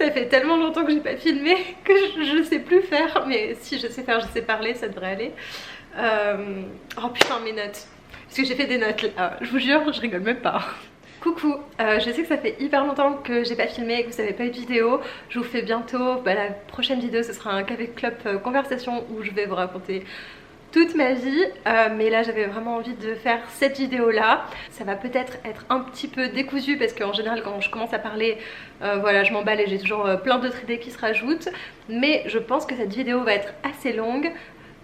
Ça fait tellement longtemps que j'ai pas filmé que je sais plus faire. Mais si je sais faire, je sais parler, ça devrait aller. Oh putain, mes notes. Parce que j'ai fait des notes là. Je vous jure, je rigole même pas. Coucou, je sais que ça fait hyper longtemps que j'ai pas filmé et que vous n'avez pas eu de vidéo. Je vous fais bientôt, la prochaine vidéo ce sera un café club conversation où je vais vous raconter toute ma vie, mais là j'avais vraiment envie de faire cette vidéo là. Ça va peut-être être un petit peu décousu parce qu'en général quand je commence à parler, voilà, je m'emballe et j'ai toujours plein d'autres idées qui se rajoutent, mais je pense que cette vidéo va être assez longue.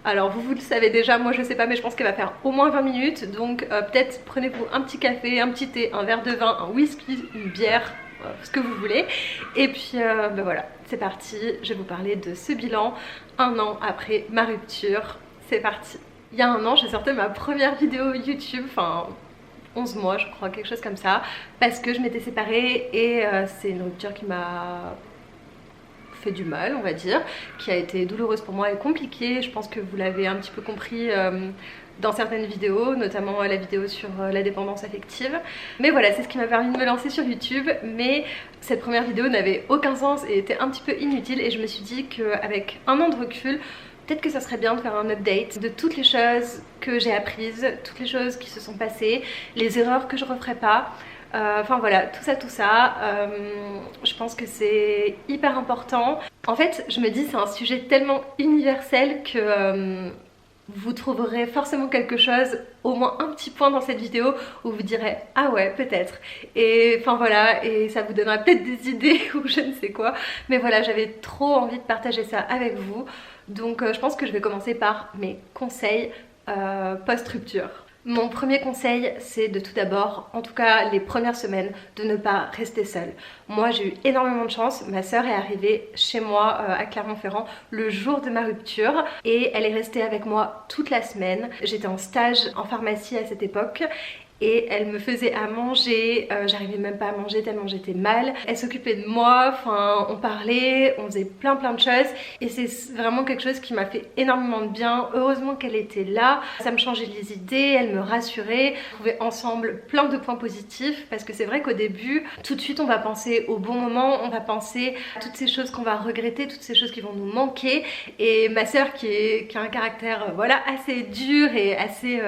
Alors vous le savez déjà, moi je sais pas, mais je pense qu'elle va faire au moins 20 minutes, donc peut-être prenez-vous un petit café, un petit thé, un verre de vin, un whisky, une bière, ce que vous voulez. Et puis voilà, c'est parti, je vais vous parler de ce bilan, un an après ma rupture. C'est parti. Il y a un an, j'ai sorti ma première vidéo YouTube, enfin 11 mois je crois, quelque chose comme ça, parce que je m'étais séparée et c'est une rupture qui m'a fait du mal, on va dire, qui a été douloureuse pour moi et compliquée. Je pense que vous l'avez un petit peu compris dans certaines vidéos, notamment la vidéo sur la dépendance affective. Mais voilà, c'est ce qui m'a permis de me lancer sur YouTube, mais cette première vidéo n'avait aucun sens et était un petit peu inutile, et je me suis dit qu'avec un an de recul, peut-être que ça serait bien de faire un update de toutes les choses que j'ai apprises, toutes les choses qui se sont passées, les erreurs que je referai pas. Enfin voilà, tout ça, je pense que c'est hyper important. En fait, je me dis c'est un sujet tellement universel que vous trouverez forcément quelque chose, au moins un petit point dans cette vidéo où vous direz ah ouais peut-être, et enfin voilà, et ça vous donnera peut-être des idées ou je ne sais quoi, mais voilà, j'avais trop envie de partager ça avec vous, donc je pense que je vais commencer par mes conseils post-rupture. Mon premier conseil, c'est de tout d'abord, en tout cas les premières semaines, de ne pas rester seule. Moi j'ai eu énormément de chance, ma soeur est arrivée chez moi à Clermont-Ferrand le jour de ma rupture et elle est restée avec moi toute la semaine. J'étais en stage en pharmacie à cette époque et elle me faisait à manger, j'arrivais même pas à manger tellement j'étais mal. Elle s'occupait de moi, enfin on parlait, on faisait plein de choses et c'est vraiment quelque chose qui m'a fait énormément de bien. Heureusement qu'elle était là, ça me changeait les idées, elle me rassurait, on trouvait ensemble plein de points positifs, parce que c'est vrai qu'au début, tout de suite on va penser au bon moment, on va penser à toutes ces choses qu'on va regretter, toutes ces choses qui vont nous manquer, et ma soeur qui a un caractère voilà assez dur et assez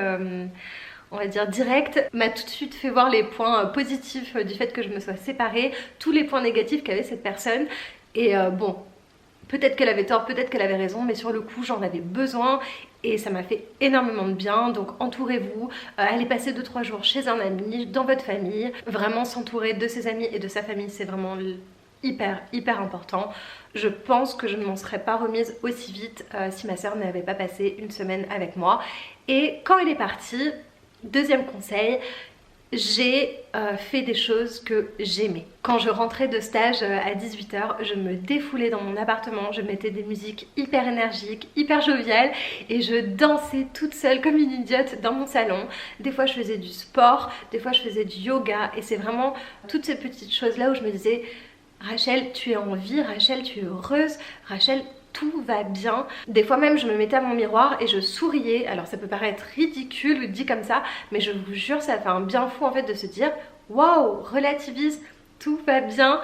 on va dire direct, m'a tout de suite fait voir les points positifs du fait que je me sois séparée, tous les points négatifs qu'avait cette personne. Et bon, peut-être qu'elle avait tort, peut-être qu'elle avait raison, mais sur le coup j'en avais besoin et ça m'a fait énormément de bien. Donc entourez-vous, allez passer 2-3 jours chez un ami, dans votre famille. Vraiment s'entourer de ses amis et de sa famille, c'est vraiment hyper important. Je pense que je ne m'en serais pas remise aussi vite si ma soeur n'avait pas passé une semaine avec moi. Et quand elle est partie, deuxième conseil, j'ai fait des choses que j'aimais. Quand je rentrais de stage à 18 h, je me défoulais dans mon appartement, je mettais des musiques hyper énergiques, hyper joviales et je dansais toute seule comme une idiote dans mon salon. Des fois je faisais du sport, des fois je faisais du yoga, et c'est vraiment toutes ces petites choses là où je me disais Rachel, tu es en vie, Rachel, tu es heureuse, Rachel, tout va bien. Des fois même je me mettais à mon miroir et je souriais. Alors ça peut paraître ridicule dit comme ça, mais je vous jure ça fait un bien fou en fait de se dire waouh, relativise, tout va bien,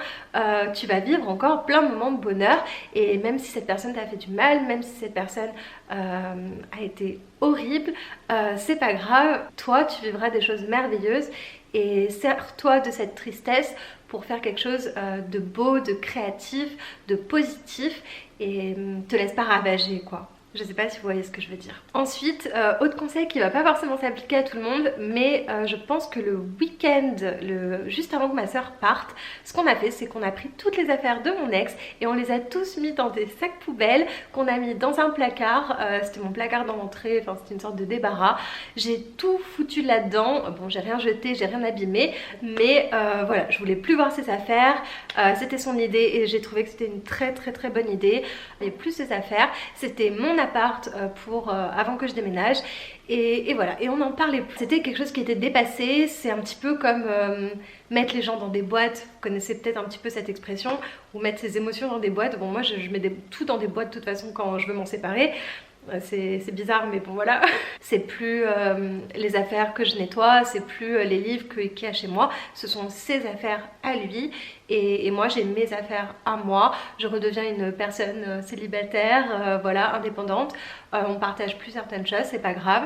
tu vas vivre encore plein de moments de bonheur, et même si cette personne t'a fait du mal, même si cette personne a été horrible, c'est pas grave, toi tu vivras des choses merveilleuses, et sers-toi de cette tristesse pour faire quelque chose de beau, de créatif, de positif, et te laisse pas ravager quoi. Je sais pas si vous voyez ce que je veux dire. Ensuite, autre conseil qui va pas forcément s'appliquer à tout le monde, mais je pense que le week-end, juste avant que ma soeur parte, ce qu'on a fait, c'est qu'on a pris toutes les affaires de mon ex et on les a tous mis dans des sacs poubelles qu'on a mis dans un placard. C'était mon placard d'entrée, enfin c'était une sorte de débarras. J'ai tout foutu là-dedans. Bon, j'ai rien jeté, j'ai rien abîmé, mais voilà, je voulais plus voir ces affaires. C'était son idée et j'ai trouvé que c'était une très bonne idée. Et plus ces affaires, c'était mon appart pour avant que je déménage, et voilà, et on n'en parlait plus. C'était quelque chose qui était dépassé. C'est un petit peu comme mettre les gens dans des boîtes. Vous connaissez peut-être un petit peu cette expression, ou mettre ses émotions dans des boîtes. Bon, moi je mets tout dans des boîtes de toute façon quand je veux m'en séparer. C'est bizarre, mais bon voilà. C'est plus les affaires que je nettoie, c'est plus les livres qu'il y a chez moi, ce sont ses affaires à lui. Et moi j'ai mes affaires à moi. Je redeviens une personne célibataire, voilà, indépendante. On partage plus certaines choses, c'est pas grave.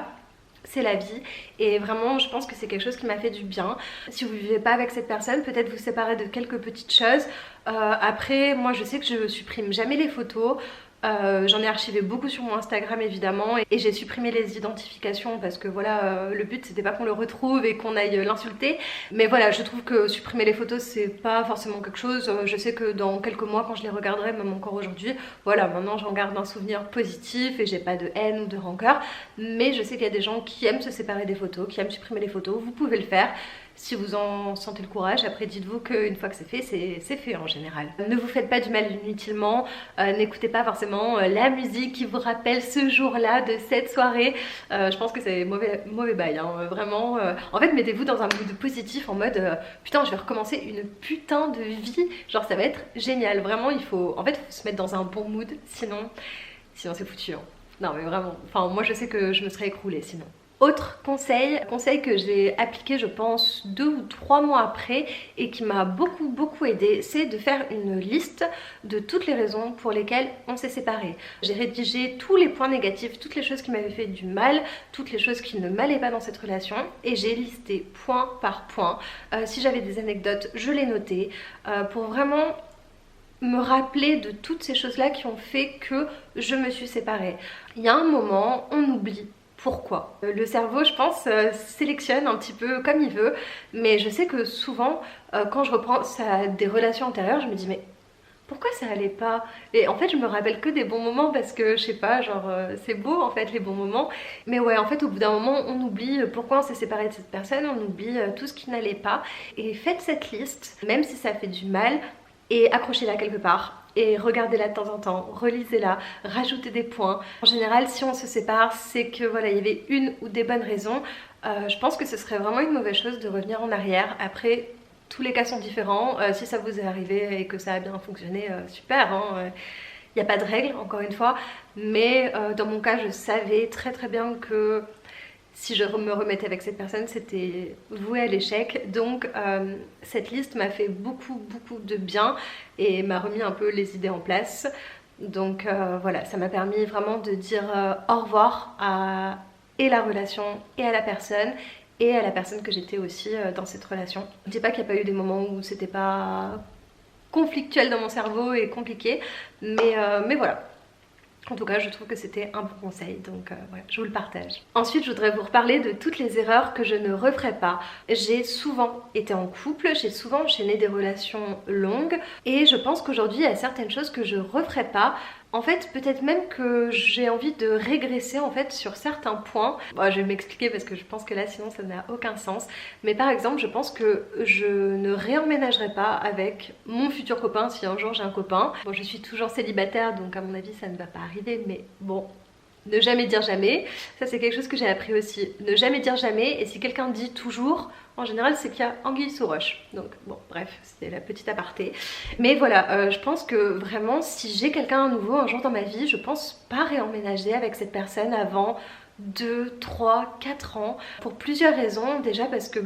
C'est la vie et vraiment je pense que c'est quelque chose qui m'a fait du bien. Si vous ne vivez pas avec cette personne, peut-être vous séparer de quelques petites choses. Après moi je sais que je supprime jamais les photos. J'en ai archivé beaucoup sur mon Instagram évidemment et j'ai supprimé les identifications parce que voilà le but c'était pas qu'on le retrouve et qu'on aille l'insulter, mais voilà je trouve que supprimer les photos c'est pas forcément quelque chose. Je sais que dans quelques mois quand je les regarderai, même encore aujourd'hui, voilà maintenant j'en garde un souvenir positif et j'ai pas de haine ou de rancœur, mais je sais qu'il y a des gens qui aiment se séparer des photos, qui aiment supprimer les photos. Vous pouvez le faire si vous en sentez le courage. Après dites-vous qu'une fois que c'est fait, c'est fait en général. Ne vous faites pas du mal inutilement, n'écoutez pas forcément la musique qui vous rappelle ce jour-là de cette soirée. Je pense que c'est mauvais bail, hein, vraiment. En fait mettez-vous dans un mood positif en mode putain je vais recommencer une putain de vie, genre ça va être génial. Vraiment il faut, en fait, faut se mettre dans un bon mood, sinon c'est foutu, hein. Non mais vraiment, enfin moi je sais que je me serais écroulée sinon. Autre conseil que j'ai appliqué je pense 2 ou 3 mois après et qui m'a beaucoup aidé, c'est de faire une liste de toutes les raisons pour lesquelles on s'est séparés. J'ai rédigé tous les points négatifs, toutes les choses qui m'avaient fait du mal, toutes les choses qui ne m'allaient pas dans cette relation et j'ai listé point par point. Si j'avais des anecdotes, je les notais pour vraiment me rappeler de toutes ces choses-là qui ont fait que je me suis séparée. Il y a un moment, on oublie. Pourquoi? Le cerveau, je pense, sélectionne un petit peu comme il veut, mais je sais que souvent, quand je repense à des relations antérieures, je me dis mais pourquoi ça allait pas? Et en fait, je me rappelle que des bons moments parce que, je sais pas, genre, c'est beau en fait les bons moments. Mais ouais, en fait, au bout d'un moment, on oublie pourquoi on s'est séparé de cette personne, on oublie tout ce qui n'allait pas. Et faites cette liste, même si ça fait du mal, et accrochez-la quelque part. Et regardez-la de temps en temps, relisez-la, rajoutez des points. En général, si on se sépare, c'est que voilà, il y avait une ou des bonnes raisons. Je pense que ce serait vraiment une mauvaise chose de revenir en arrière. Après, tous les cas sont différents. Si ça vous est arrivé et que ça a bien fonctionné, super, hein. Il n'y a pas de règle, encore une fois. Mais dans mon cas, je savais très bien que si je me remettais avec cette personne, c'était voué à l'échec. Donc cette liste m'a fait beaucoup de bien et m'a remis un peu les idées en place. Donc voilà, ça m'a permis vraiment de dire au revoir à et la relation et à la personne que j'étais aussi dans cette relation. Je dis pas qu'il n'y a pas eu des moments où c'était pas conflictuel dans mon cerveau et compliqué, mais voilà. En tout cas, je trouve que c'était un bon conseil, donc voilà, je vous le partage. Ensuite, je voudrais vous reparler de toutes les erreurs que je ne referai pas. J'ai souvent été en couple, j'ai souvent enchaîné des relations longues et je pense qu'aujourd'hui, il y a certaines choses que je referai pas. En fait, peut-être même que j'ai envie de régresser en fait sur certains points. Bon, je vais m'expliquer parce que je pense que là sinon ça n'a aucun sens. Mais par exemple, je pense que je ne réemménagerai pas avec mon futur copain si un jour j'ai un copain. Bon, je suis toujours célibataire donc à mon avis ça ne va pas arriver, mais bon, ne jamais dire jamais, ça c'est quelque chose que j'ai appris aussi. Ne jamais dire jamais, et si quelqu'un dit toujours, en général c'est qu'il y a anguille sous roche. Donc bon, bref, c'était la petite aparté. Mais voilà, je pense que vraiment si j'ai quelqu'un à nouveau un jour dans ma vie, je pense pas réemménager avec cette personne avant 2, 3, 4 ans. Pour plusieurs raisons. Déjà parce que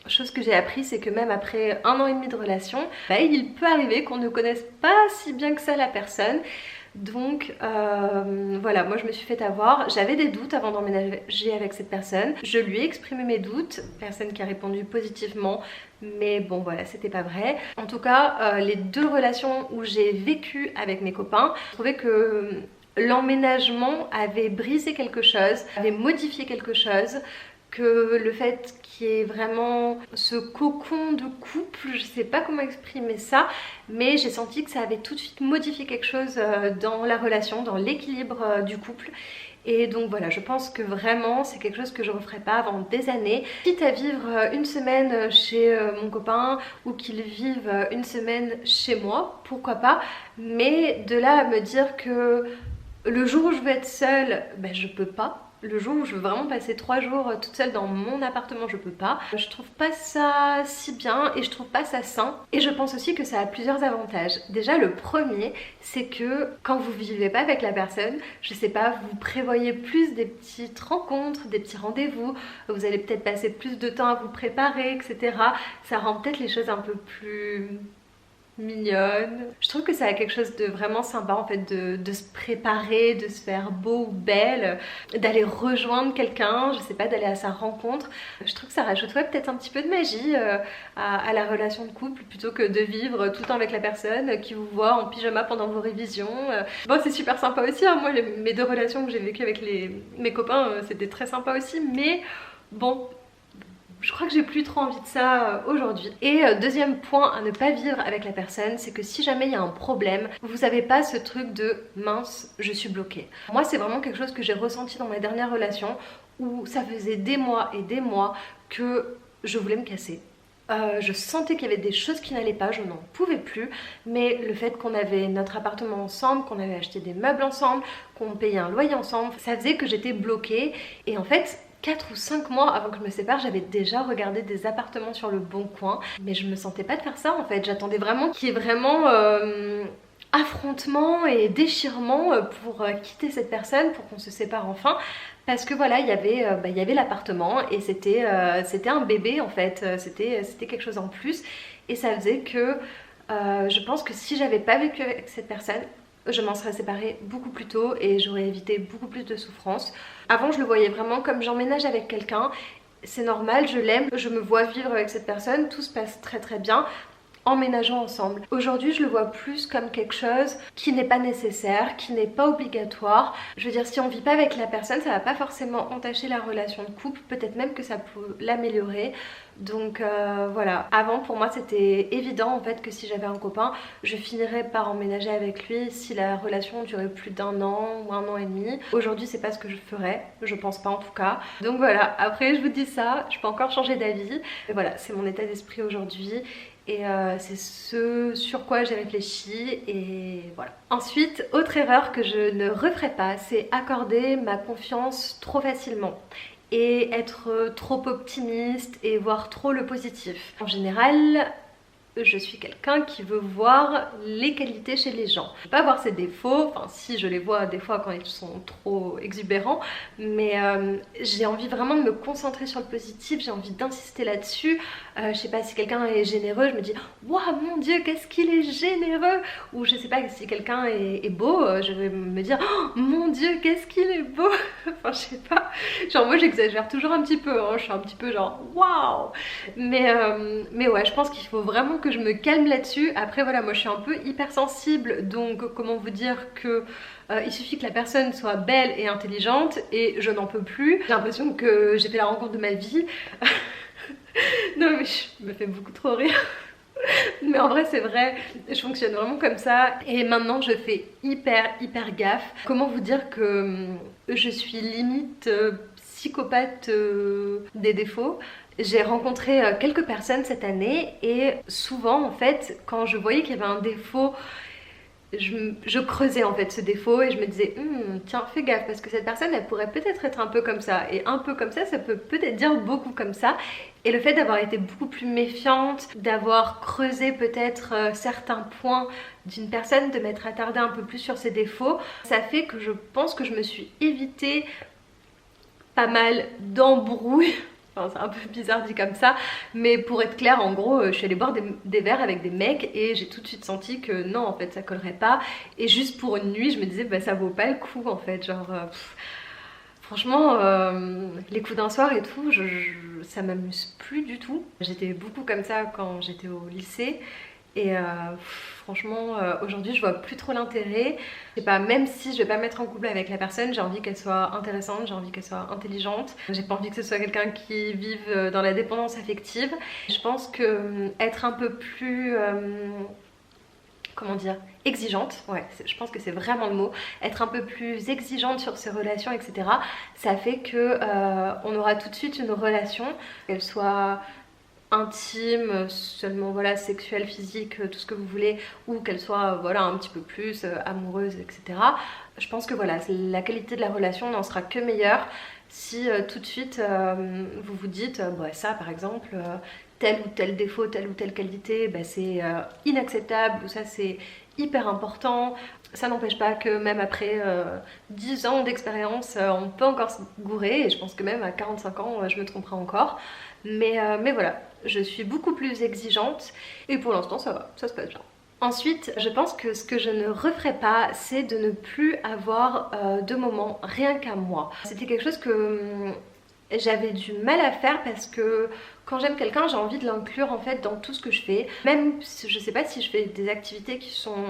chose que j'ai appris, c'est que même après 1 an et demi de relation, il peut arriver qu'on ne connaisse pas si bien que ça la personne. Donc voilà, moi je me suis fait avoir, j'avais des doutes avant d'emménager avec cette personne, je lui ai exprimé mes doutes, personne qui a répondu positivement, mais bon voilà, c'était pas vrai. En tout cas, les 2 relations où j'ai vécu avec mes copains, je trouvais que l'emménagement avait brisé quelque chose, avait modifié quelque chose, que le fait qu'il y ait vraiment ce cocon de couple, je sais pas comment exprimer ça, mais j'ai senti que ça avait tout de suite modifié quelque chose dans la relation, dans l'équilibre du couple. Et donc voilà, je pense que vraiment c'est quelque chose que je referai pas avant des années. Quitte à vivre une semaine chez mon copain ou qu'il vive une semaine chez moi, pourquoi pas, mais de là à me dire que le jour où je veux être seule, je peux pas. Le jour où je veux vraiment passer 3 jours toute seule dans mon appartement, je peux pas. Je trouve pas ça si bien et je trouve pas ça sain. Et je pense aussi que ça a plusieurs avantages. Déjà, le premier, c'est que quand vous vivez pas avec la personne, je sais pas, vous prévoyez plus des petites rencontres, des petits rendez-vous, vous allez peut-être passer plus de temps à vous préparer, etc. Ça rend peut-être les choses un peu plus mignonne. Je trouve que ça a quelque chose de vraiment sympa en fait de se préparer, de se faire beau ou belle, d'aller rejoindre quelqu'un, je sais pas, d'aller à sa rencontre. Je trouve que ça rajouterait peut-être un petit peu de magie à la relation de couple plutôt que de vivre tout le temps avec la personne qui vous voit en pyjama pendant vos révisions. Bon, c'est super sympa aussi, hein. Moi mes 2 relations que j'ai vécues avec mes copains, c'était très sympa aussi, mais bon, je crois que j'ai plus trop envie de ça aujourd'hui. Et deuxième point à ne pas vivre avec la personne, c'est que si jamais il y a un problème, vous n'avez pas ce truc de mince, je suis bloquée. Moi, c'est vraiment quelque chose que j'ai ressenti dans ma dernière relation où ça faisait des mois et des mois que je voulais me casser. Je sentais qu'il y avait des choses qui n'allaient pas, je n'en pouvais plus, mais le fait qu'on avait notre appartement ensemble, qu'on avait acheté des meubles ensemble, qu'on payait un loyer ensemble, ça faisait que j'étais bloquée. Et en fait, 4 ou 5 mois avant que je me sépare, j'avais déjà regardé des appartements sur le Bon Coin, mais je me sentais pas de faire ça en fait. J'attendais vraiment qu'il y ait vraiment affrontement et déchirement pour quitter cette personne, pour qu'on se sépare enfin. Parce que voilà, il y avait l'appartement et c'était un bébé en fait, c'était quelque chose en plus. Et ça faisait que je pense que si j'avais pas vécu avec cette personne, je m'en serais séparée beaucoup plus tôt et j'aurais évité beaucoup plus de souffrance. Avant, je le voyais vraiment comme j'emménage avec quelqu'un, c'est normal, je l'aime, je me vois vivre avec cette personne, tout se passe très très bien, emménageant ensemble. Aujourd'hui, je le vois plus comme quelque chose qui n'est pas nécessaire, qui n'est pas obligatoire. Je veux dire, si on vit pas avec la personne, ça va pas forcément entacher la relation de couple, peut-être même que ça peut l'améliorer. Donc voilà, avant pour moi c'était évident en fait que si j'avais un copain, je finirais par emménager avec lui si la relation durait plus d'1 an ou 1 an et demi. Aujourd'hui c'est pas ce que je ferais, je pense pas en tout cas. Donc voilà, après je vous dis ça, je peux encore changer d'avis. Mais voilà, c'est mon état d'esprit aujourd'hui. Et c'est ce sur quoi j'ai réfléchi et voilà. Ensuite, autre erreur que je ne referai pas, c'est accorder ma confiance trop facilement et être trop optimiste et voir trop le positif. En général, je suis quelqu'un qui veut voir les qualités chez les gens. Je ne veux pas voir ses défauts, enfin si je les vois des fois quand ils sont trop exubérants, mais j'ai envie vraiment de me concentrer sur le positif, j'ai envie d'insister là-dessus. Je sais pas, si quelqu'un est généreux, je me dis waouh mon dieu qu'est-ce qu'il est généreux, ou je sais pas, si quelqu'un est beau, je vais me dire oh, mon dieu qu'est-ce qu'il est beau. Enfin je sais pas, genre moi j'exagère toujours un petit peu, hein. Je suis un petit peu genre waouh, mais ouais, je pense qu'il faut vraiment que je me calme là-dessus. Après voilà, moi je suis un peu hypersensible, donc comment vous dire que il suffit que la personne soit belle et intelligente et je n'en peux plus. J'ai l'impression que j'ai fait la rencontre de ma vie. Non mais je me fais beaucoup trop rire. Mais en vrai c'est vrai, je fonctionne vraiment comme ça et maintenant je fais hyper gaffe. Comment vous dire que je suis limite psychopathe des défauts. J'ai rencontré quelques personnes cette année et souvent en fait quand je voyais qu'il y avait un défaut, je creusais en fait ce défaut et je me disais tiens fais gaffe parce que cette personne elle pourrait peut-être être un peu comme ça, et un peu comme ça peut peut-être dire beaucoup comme ça. Et le fait d'avoir été beaucoup plus méfiante, d'avoir creusé peut-être certains points d'une personne, de m'être attardée un peu plus sur ses défauts, ça fait que je pense que je me suis évité pas mal d'embrouilles. Enfin, c'est un peu bizarre dit comme ça, mais pour être clair, en gros, je suis allée boire des verres avec des mecs et j'ai tout de suite senti que non, en fait, ça collerait pas. Et juste pour une nuit, je me disais, bah ça vaut pas le coup, en fait. Genre, franchement, les coups d'un soir et tout, ça m'amuse plus du tout. J'étais beaucoup comme ça quand j'étais au lycée. Et franchement aujourd'hui je vois plus trop l'intérêt. Je sais pas, même si je vais pas me mettre en couple avec la personne, j'ai envie qu'elle soit intéressante, j'ai envie qu'elle soit intelligente. J'ai pas envie que ce soit quelqu'un qui vive dans la dépendance affective. Je pense que être un peu plus comment dire, exigeante, ouais, je pense que c'est vraiment le mot, être un peu plus exigeante sur ses relations, etc. Ça fait que on aura tout de suite une relation, qu'elle soit intime, seulement voilà sexuelle, physique, tout ce que vous voulez, ou qu'elle soit voilà un petit peu plus amoureuse, etc. Je pense que voilà, la qualité de la relation n'en sera que meilleure si tout de suite vous vous dites bah, ça par exemple, tel ou tel défaut, telle ou telle qualité, bah, c'est inacceptable, ou ça c'est hyper important. Ça n'empêche pas que même après 10 ans d'expérience, on peut encore se gourer, et je pense que même à 45 ans, je me tromperai encore. Mais voilà, je suis beaucoup plus exigeante et pour l'instant ça va, ça se passe bien. Ensuite, je pense que ce que je ne referai pas, c'est de ne plus avoir de moments rien qu'à moi. C'était quelque chose que j'avais du mal à faire parce que quand j'aime quelqu'un, j'ai envie de l'inclure en fait dans tout ce que je fais. Même, je sais pas si je fais des activités qui sont,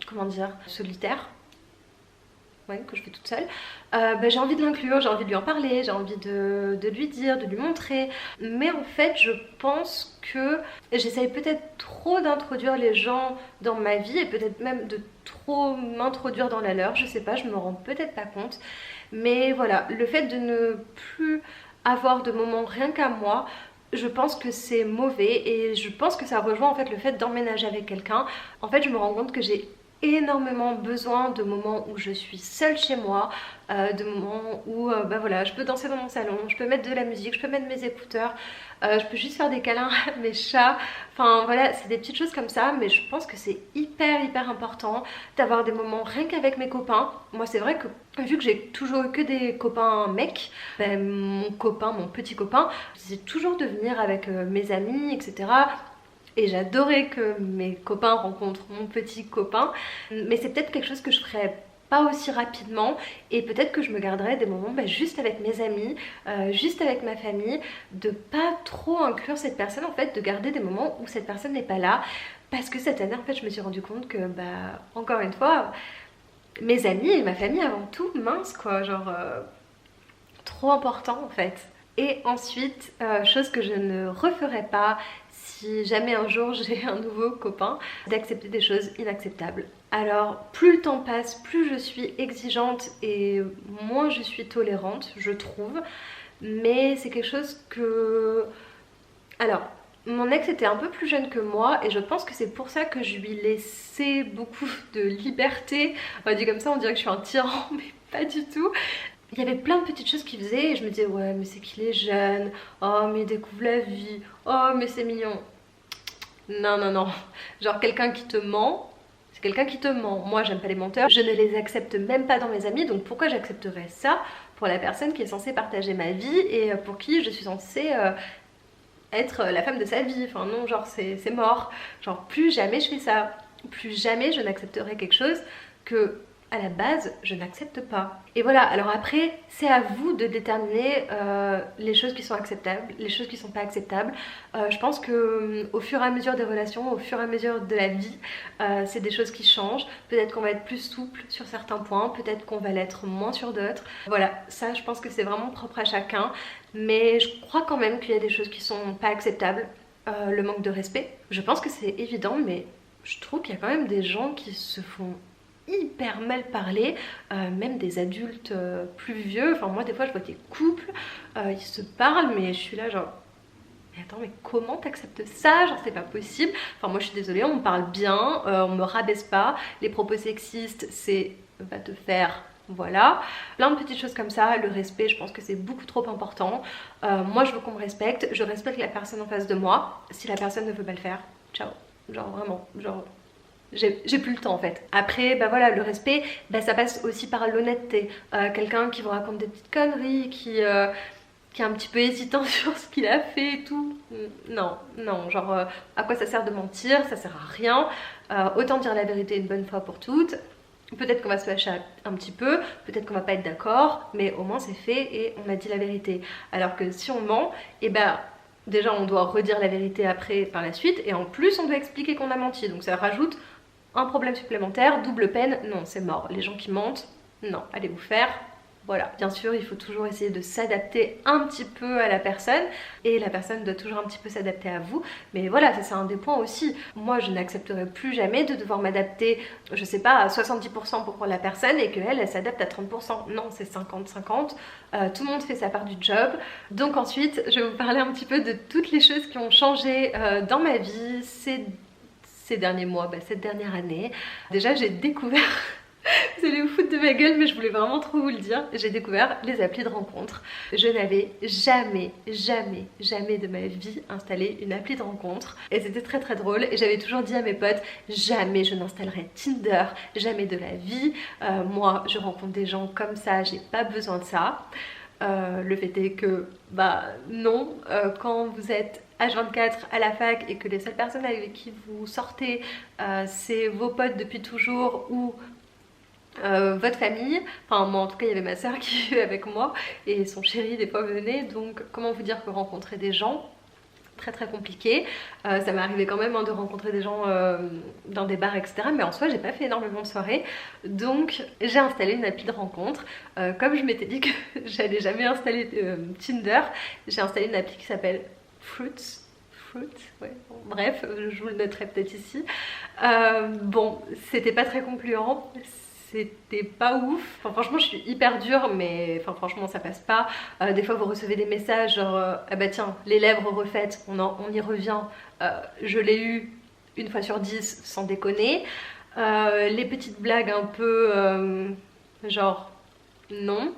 comment dire, solitaires. Ouais, que je fais toute seule, bah, j'ai envie de l'inclure, j'ai envie de lui en parler, j'ai envie de lui dire, de lui montrer. Mais en fait, je pense que j'essaye peut-être trop d'introduire les gens dans ma vie et peut-être même de trop m'introduire dans la leur, je sais pas, je me rends peut-être pas compte. Mais voilà, le fait de ne plus avoir de moments rien qu'à moi, je pense que c'est mauvais et je pense que ça rejoint en fait le fait d'emménager avec quelqu'un. En fait, je me rends compte que j'ai énormément besoin de moments où je suis seule chez moi, de moments où bah voilà, je peux danser dans mon salon, je peux mettre de la musique, je peux mettre mes écouteurs, je peux juste faire des câlins à mes chats. Enfin voilà, c'est des petites choses comme ça, mais je pense que c'est hyper important d'avoir des moments rien qu'avec mes copains. Moi c'est vrai que vu que j'ai toujours eu que des copains mecs, ben, mon petit copain, c'est toujours de venir avec mes amis, etc. Et j'adorais que mes copains rencontrent mon petit copain, mais c'est peut-être quelque chose que je ferais pas aussi rapidement, et peut-être que je me garderais des moments bah, juste avec mes amis, juste avec ma famille, de pas trop inclure cette personne en fait, de garder des moments où cette personne n'est pas là, parce que cette année en fait je me suis rendu compte que bah encore une fois mes amis et ma famille avant tout, mince quoi, genre trop important en fait. Et ensuite, chose que je ne referai pas si jamais un jour j'ai un nouveau copain, d'accepter des choses inacceptables. Alors plus le temps passe, plus je suis exigeante et moins je suis tolérante, je trouve. Mais c'est quelque chose que... Alors, mon ex était un peu plus jeune que moi et je pense que c'est pour ça que je lui laissais beaucoup de liberté. Dit comme ça, on dirait que je suis un tyran, mais pas du tout. Il y avait plein de petites choses qu'il faisait et je me disais ouais mais c'est qu'il est jeune, oh mais il découvre la vie, oh mais c'est mignon. Non, genre quelqu'un qui te ment, c'est quelqu'un qui te ment. Moi j'aime pas les menteurs, je ne les accepte même pas dans mes amis, donc pourquoi j'accepterais ça pour la personne qui est censée partager ma vie et pour qui je suis censée être la femme de sa vie. Enfin non, genre c'est mort, genre plus jamais je fais ça, plus jamais je n'accepterai quelque chose que à la base je n'accepte pas. Et voilà, alors après c'est à vous de déterminer les choses qui sont acceptables, les choses qui sont pas acceptables. Je pense que au fur et à mesure des relations, au fur et à mesure de la vie, c'est des choses qui changent. Peut-être qu'on va être plus souple sur certains points, peut-être qu'on va l'être moins sur d'autres. Voilà, ça je pense que c'est vraiment propre à chacun, mais je crois quand même qu'il y a des choses qui sont pas acceptables. Le manque de respect, je pense que c'est évident, mais je trouve qu'il y a quand même des gens qui se font hyper mal parler, même des adultes plus vieux. Enfin moi des fois je vois des couples, ils se parlent mais je suis là genre mais attends mais comment t'acceptes ça, genre c'est pas possible. Enfin moi je suis désolée, on me parle bien, on me rabaisse pas, les propos sexistes c'est va te faire, voilà, plein de petites choses comme ça. Le respect je pense que c'est beaucoup trop important. Moi je veux qu'on me respecte, je respecte la personne en face de moi. Si la personne ne veut pas le faire, ciao, genre vraiment, genre j'ai plus le temps en fait. Après bah voilà, le respect bah, ça passe aussi par l'honnêteté. Quelqu'un qui vous raconte des petites conneries, qui est un petit peu hésitant sur ce qu'il a fait et tout, non, genre à quoi ça sert de mentir, ça sert à rien. Autant dire la vérité une bonne fois pour toutes. Peut-être qu'on va se fâcher un petit peu, peut-être qu'on va pas être d'accord, mais au moins c'est fait et on a dit la vérité. Alors que si on ment, et bah déjà on doit redire la vérité après par la suite, et en plus on doit expliquer qu'on a menti, donc ça rajoute un problème supplémentaire, double peine. Non, c'est mort. Les gens qui mentent, non, allez vous faire. Voilà, bien sûr, il faut toujours essayer de s'adapter un petit peu à la personne et la personne doit toujours un petit peu s'adapter à vous. Mais voilà, ça c'est un des points aussi. Moi, je n'accepterai plus jamais de devoir m'adapter, je sais pas, à 70% pour la personne et qu'elle, elle s'adapte à 30%. Non, c'est 50-50. Tout le monde fait sa part du job. Donc ensuite, je vais vous parler un petit peu de toutes les choses qui ont changé dans ma vie ces derniers mois, cette dernière année. Déjà, j'ai découvert... Vous allez vous foutre de ma gueule, mais je voulais vraiment trop vous le dire. J'ai découvert les applis de rencontre. Je n'avais jamais de ma vie installé une appli de rencontre. Et c'était très très drôle. Et j'avais toujours dit à mes potes, jamais je n'installerai Tinder, jamais de la vie. Moi, je rencontre des gens comme ça, j'ai pas besoin de ça. Le fait est que, non, quand vous êtes H24 à la fac et que les seules personnes avec qui vous sortez, c'est vos potes depuis toujours ou votre famille, enfin moi en tout cas il y avait ma soeur qui vivait avec moi et son chéri des fois venait, donc comment vous dire que rencontrer des gens très très compliqué. Ça m'est arrivé quand même de rencontrer des gens dans des bars etc, mais en soi j'ai pas fait énormément de soirées, donc j'ai installé une appli de rencontre. Comme je m'étais dit que j'allais jamais installer Tinder, j'ai installé une appli qui s'appelle Fruits, ouais, bon, bref, je vous le noterai peut-être ici. Bon, c'était pas très concluant, c'était pas ouf. Enfin, franchement, je suis hyper dure, mais enfin, franchement, ça passe pas. Des fois, vous recevez des messages genre ah bah tiens, les lèvres refaites, on y revient. Je l'ai eu une fois sur 10, sans déconner. Les petites blagues un peu genre non.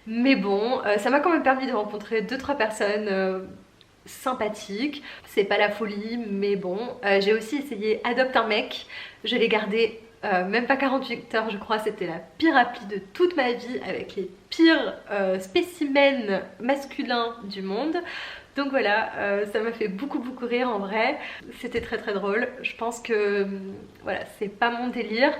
Mais bon, ça m'a quand même permis de rencontrer 2-3 personnes sympathiques. C'est pas la folie, mais bon. J'ai aussi essayé Adopte un mec. Je l'ai gardé même pas 48 heures je crois, c'était la pire appli de toute ma vie avec les pires spécimens masculins du monde. Donc voilà, ça m'a fait beaucoup rire en vrai, c'était très très drôle. Je pense que voilà, c'est pas mon délire.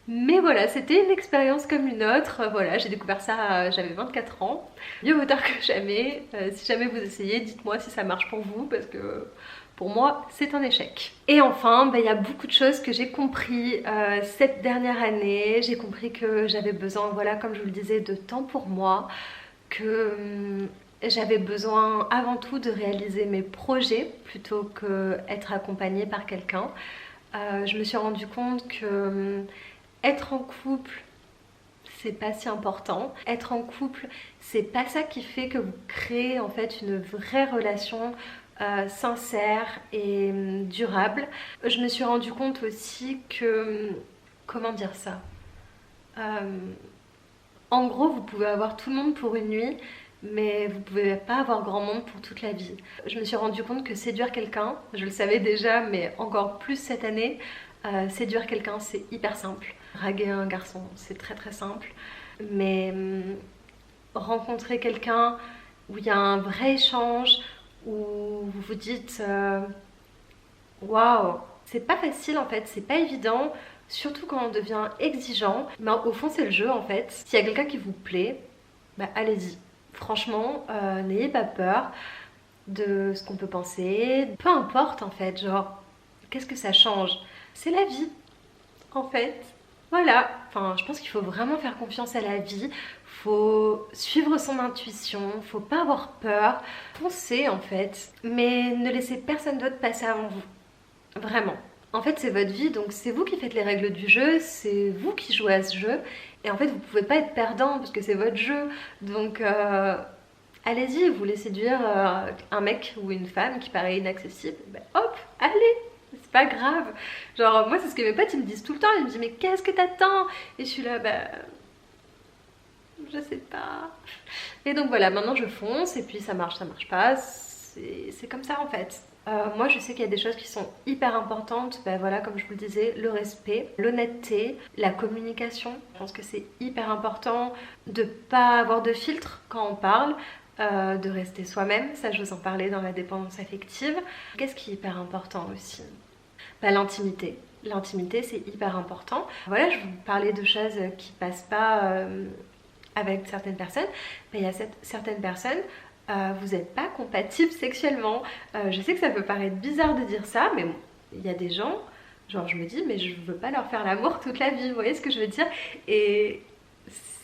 Mais voilà, c'était une expérience comme une autre. Voilà, j'ai découvert ça, j'avais 24 ans. Mieux vaut tard que jamais. Si jamais vous essayez, dites-moi si ça marche pour vous parce que pour moi, c'est un échec. Et enfin, il y a beaucoup de choses que j'ai compris cette dernière année. J'ai compris que j'avais besoin, voilà, comme je vous le disais, de temps pour moi, que j'avais besoin avant tout de réaliser mes projets plutôt qu'être accompagnée par quelqu'un. Je me suis rendu compte que être en couple, c'est pas si important. Être en couple, c'est pas ça qui fait que vous créez en fait une vraie relation sincère et durable. Je me suis rendu compte aussi que, comment dire ça, en gros vous pouvez avoir tout le monde pour une nuit, mais vous pouvez pas avoir grand monde pour toute la vie. Je me suis rendu compte que séduire quelqu'un, je le savais déjà, mais encore plus cette année, séduire quelqu'un c'est hyper simple. Draguer un garçon c'est très très simple, mais rencontrer quelqu'un où il y a un vrai échange, où vous vous dites waouh, c'est pas facile en fait, c'est pas évident, surtout quand on devient exigeant, mais au fond c'est le jeu en fait. S'il y a quelqu'un qui vous plaît, allez-y. Franchement, n'ayez pas peur de ce qu'on peut penser, peu importe en fait, genre qu'est-ce que ça change? C'est la vie en fait. Voilà, enfin je pense qu'il faut vraiment faire confiance à la vie, faut suivre son intuition, faut pas avoir peur, foncez en fait, mais ne laissez personne d'autre passer avant vous, vraiment. En fait c'est votre vie, donc c'est vous qui faites les règles du jeu, c'est vous qui jouez à ce jeu, et en fait vous pouvez pas être perdant parce que c'est votre jeu, donc allez-y, vous voulez séduire un mec ou une femme qui paraît inaccessible, hop, allez, c'est pas grave. Genre moi c'est ce que mes potes ils me disent tout le temps, ils me disent mais qu'est-ce que t'attends? Et je suis là je sais pas. Et donc voilà, maintenant je fonce et puis ça marche pas, c'est comme ça en fait. Moi je sais qu'il y a des choses qui sont hyper importantes, voilà, comme je vous le disais, le respect, l'honnêteté, la communication. Je pense que c'est hyper important de pas avoir de filtre quand on parle, de rester soi-même, ça je vous en parlais dans la dépendance affective. Qu'est-ce qui est hyper important aussi? L'intimité. L'intimité c'est hyper important. Voilà, je vous parlais de choses qui passent pas avec certaines personnes, il y a certaines personnes, vous n'êtes pas compatibles sexuellement. Je sais que ça peut paraître bizarre de dire ça, mais bon, il y a des gens, genre je me dis mais je veux pas leur faire l'amour toute la vie, vous voyez ce que je veux dire? Et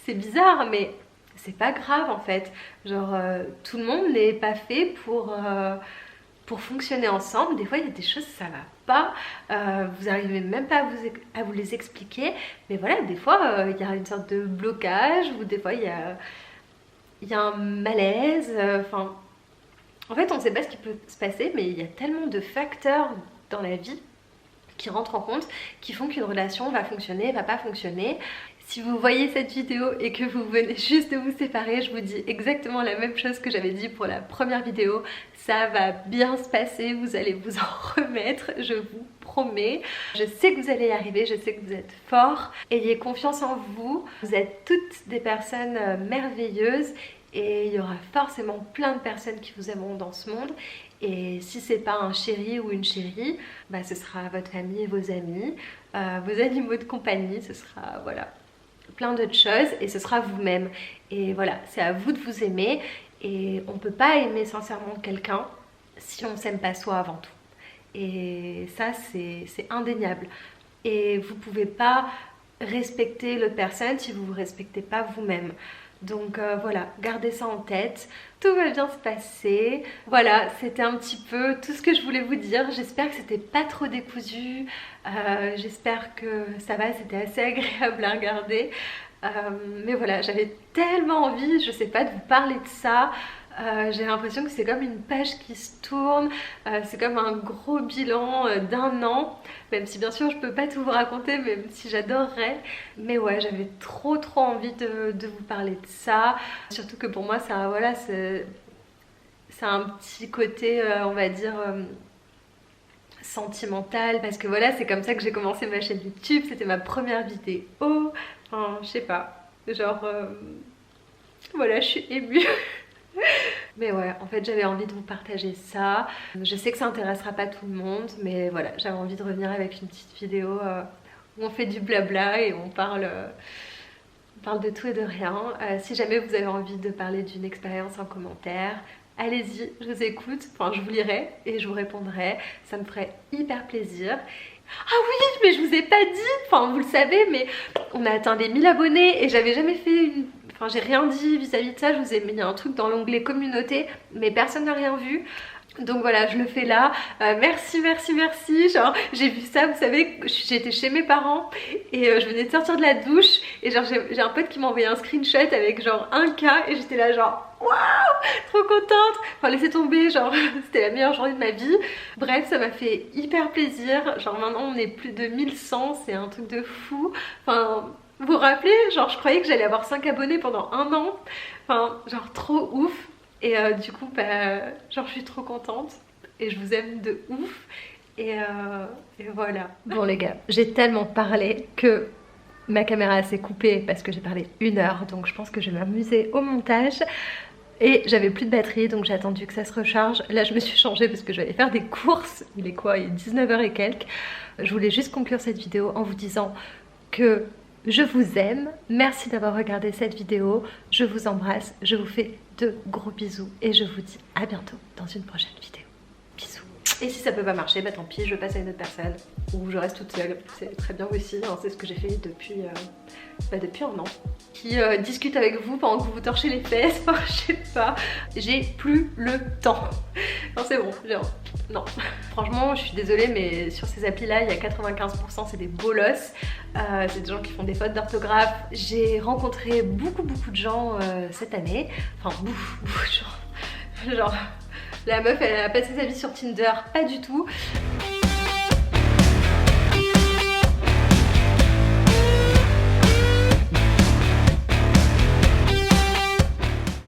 c'est bizarre, mais c'est pas grave en fait. Genre tout le monde n'est pas fait pour fonctionner ensemble. Des fois il y a des choses ça va pas, vous arrivez même pas à vous les expliquer, mais voilà, des fois il y a une sorte de blocage, ou des fois il y a un malaise, enfin en fait on sait pas ce qui peut se passer, mais il y a tellement de facteurs dans la vie qui rentrent en compte, qui font qu'une relation va fonctionner, va pas fonctionner. Si vous voyez cette vidéo et que vous venez juste de vous séparer, je vous dis exactement la même chose que j'avais dit pour la première vidéo. Ça va bien se passer, vous allez vous en remettre, je vous promets. Je sais que vous allez y arriver, je sais que vous êtes forts. Ayez confiance en vous. Vous êtes toutes des personnes merveilleuses et il y aura forcément plein de personnes qui vous aimeront dans ce monde. Et si c'est pas un chéri ou une chérie, bah ce sera votre famille et vos amis, vos animaux de compagnie, ce sera voilà plein d'autres choses, et ce sera vous-même. Et voilà, c'est à vous de vous aimer, et on peut pas aimer sincèrement quelqu'un si on s'aime pas soi avant tout. Et ça c'est indéniable. Et vous pouvez pas respecter l'autre personne si vous vous respectez pas vous-même. Donc voilà, gardez ça en tête, tout va bien se passer. Voilà, c'était un petit peu tout ce que je voulais vous dire. J'espère que c'était pas trop décousu, j'espère que ça va, c'était assez agréable à regarder. Mais voilà, j'avais tellement envie, je sais pas, de vous parler de ça. J'ai l'impression que c'est comme une page qui se tourne, c'est comme un gros bilan d'un an, même si bien sûr je peux pas tout vous raconter, même si j'adorerais. Mais ouais, j'avais trop envie de vous parler de ça, surtout que pour moi ça, voilà, c'est un petit côté, on va dire, sentimental, parce que voilà, c'est comme ça que j'ai commencé ma chaîne YouTube, c'était ma première vidéo, enfin je sais pas, genre voilà, je suis émue. Mais ouais, en fait j'avais envie de vous partager ça. Je sais que ça intéressera pas tout le monde, mais voilà, j'avais envie de revenir avec une petite vidéo où on fait du blabla et on parle de tout et de rien. Si jamais vous avez envie de parler d'une expérience en commentaire, allez-y, je vous écoute, enfin je vous lirai et je vous répondrai, ça me ferait hyper plaisir. Ah oui, mais je vous ai pas dit, enfin vous le savez, mais on a atteint les 1000 abonnés et j'avais jamais fait une... Enfin j'ai rien dit vis-à-vis de ça, je vous ai mis un truc dans l'onglet communauté, mais personne n'a rien vu. Donc voilà, je le fais là. Merci. Genre j'ai vu ça, vous savez, j'étais chez mes parents et je venais de sortir de la douche et genre j'ai un pote qui m'a envoyé un screenshot avec genre 1K et j'étais là genre waouh, trop contente. Enfin laissez tomber, genre c'était la meilleure journée de ma vie. Bref, ça m'a fait hyper plaisir. Genre maintenant on est plus de 1100, c'est un truc de fou. Enfin... Vous vous rappelez, genre je croyais que j'allais avoir 5 abonnés pendant un an. Enfin genre trop ouf. Et du coup bah genre je suis trop contente. Et je vous aime de ouf. Et voilà. Bon les gars, j'ai tellement parlé que ma caméra s'est coupée parce que j'ai parlé 1 heure. Donc je pense que je vais m'amuser au montage. Et j'avais plus de batterie donc j'ai attendu que ça se recharge. Là je me suis changée parce que je vais aller faire des courses. Il est quoi? Il est 19h et quelques. Je voulais juste conclure cette vidéo en vous disant que je vous aime, merci d'avoir regardé cette vidéo, je vous embrasse, je vous fais de gros bisous et je vous dis à bientôt dans une prochaine vidéo. Bisous. Et si ça peut pas marcher, bah tant pis, je passe à une autre personne ou je reste toute seule, c'est très bien aussi, hein, c'est ce que j'ai fait depuis un an. Qui discute avec vous pendant que vous vous torchez les fesses, enfin, je sais pas, j'ai plus le temps. Non c'est bon, non. Franchement je suis désolée mais sur ces applis là il y a 95% c'est des bolosses, c'est des gens qui font des fautes d'orthographe. J'ai rencontré beaucoup de gens cette année, enfin genre la meuf elle a passé sa vie sur Tinder, pas du tout.